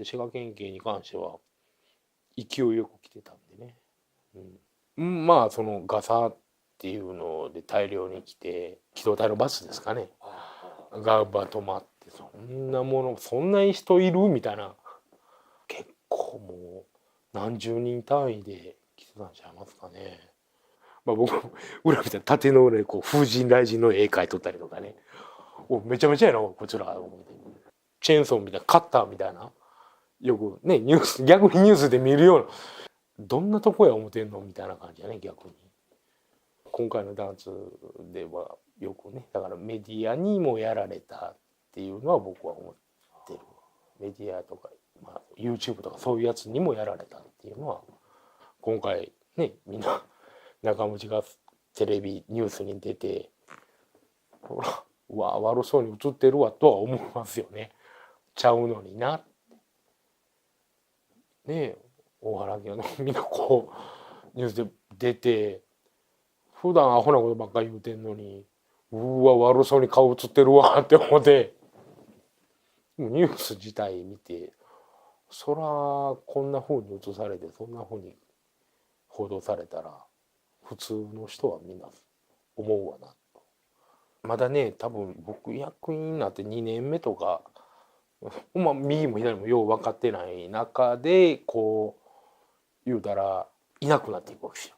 って滋賀県警に関しては勢いよく来てたんでね、まあそのガサっていうので大量に来て機動隊のバスですかねが止まって、そんなものそんなに人いるみたいな、結構もう何十人単位で来てたんちゃいますかね。まあ僕裏見たら縦の上こう風神雷神の絵描いとったりとかね、めちゃめちゃやなこちら思って、チェーンソーみたいなカッターみたいな、よくねニュース逆にニュースで見るような、どんなとこや思ってんのみたいな感じやね。逆に今回のダンスではよくね、だからメディアにもやられたっていうのは僕は思ってる。メディアとか、YouTube とかそういうやつにもやられたっていうのは今回ね、みんな仲間内がテレビニュースに出て、ほらうわ悪そうに映ってるわとは思いますよね。ちゃうのにな。ねえ大原家のみんなこうニュースで出て、普段アホなことばっかり言うてんのに、うわ悪そうに顔映ってるわって思って、ニュース自体見て、そらこんな風に映されてそんな風に報道されたら普通の人はみんな思うわなと。まだね多分僕役員になって2年目とか、右も左もよう分かってない中でこう言うたらいなくなっていくわけですよ。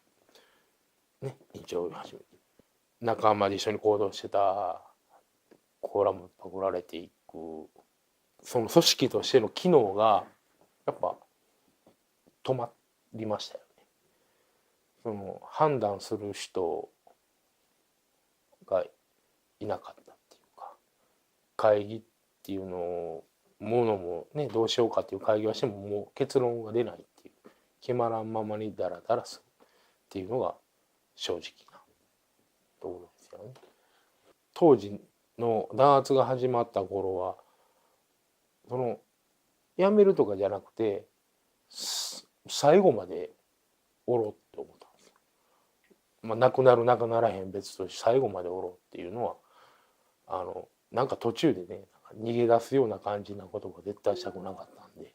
ね、一応初めて仲間で一緒に行動してたコラムパクられていく、その組織としての機能がやっぱ止まりましたよね。その判断する人がいなかったっていうか、会議っていうのもねどうしようかっていう会議はしてももう結論が出ないっていう、決まらんままにダラダラするっていうのが正直なところですよね。当時の弾圧が始まった頃はそのやめるとかじゃなくて最後までおろうって思ったんですよ。亡くなる亡くならへん別として最後までおろうっていうのはなんか途中でね逃げ出すような感じなことが絶対したくなかったんで、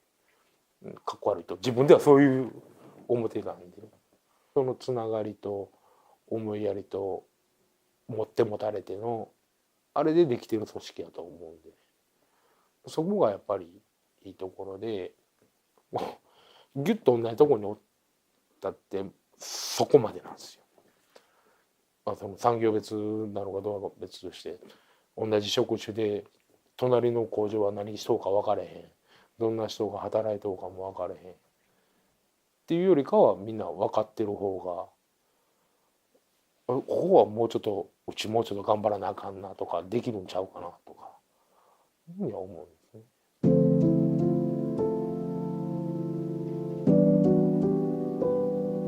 かっこ悪いと自分ではそういう思ってたんで、そのつながりと思いやりと持って持たれてのあれでできてる組織やと思うんで、そこがやっぱりいいところで、ギュッと同じところにおったってそこまでなんですよ。その産業別なのかどうなのか別として、同じ職種で隣の工場は何しとうか分かれへん、どんな人が働いとうかも分かれへんっていうよりかはみんな分かってる方が、ここはもうちょっとうちもうちょっと頑張らなあかんなとかできるんちゃうかなとかいうふうには思うんです。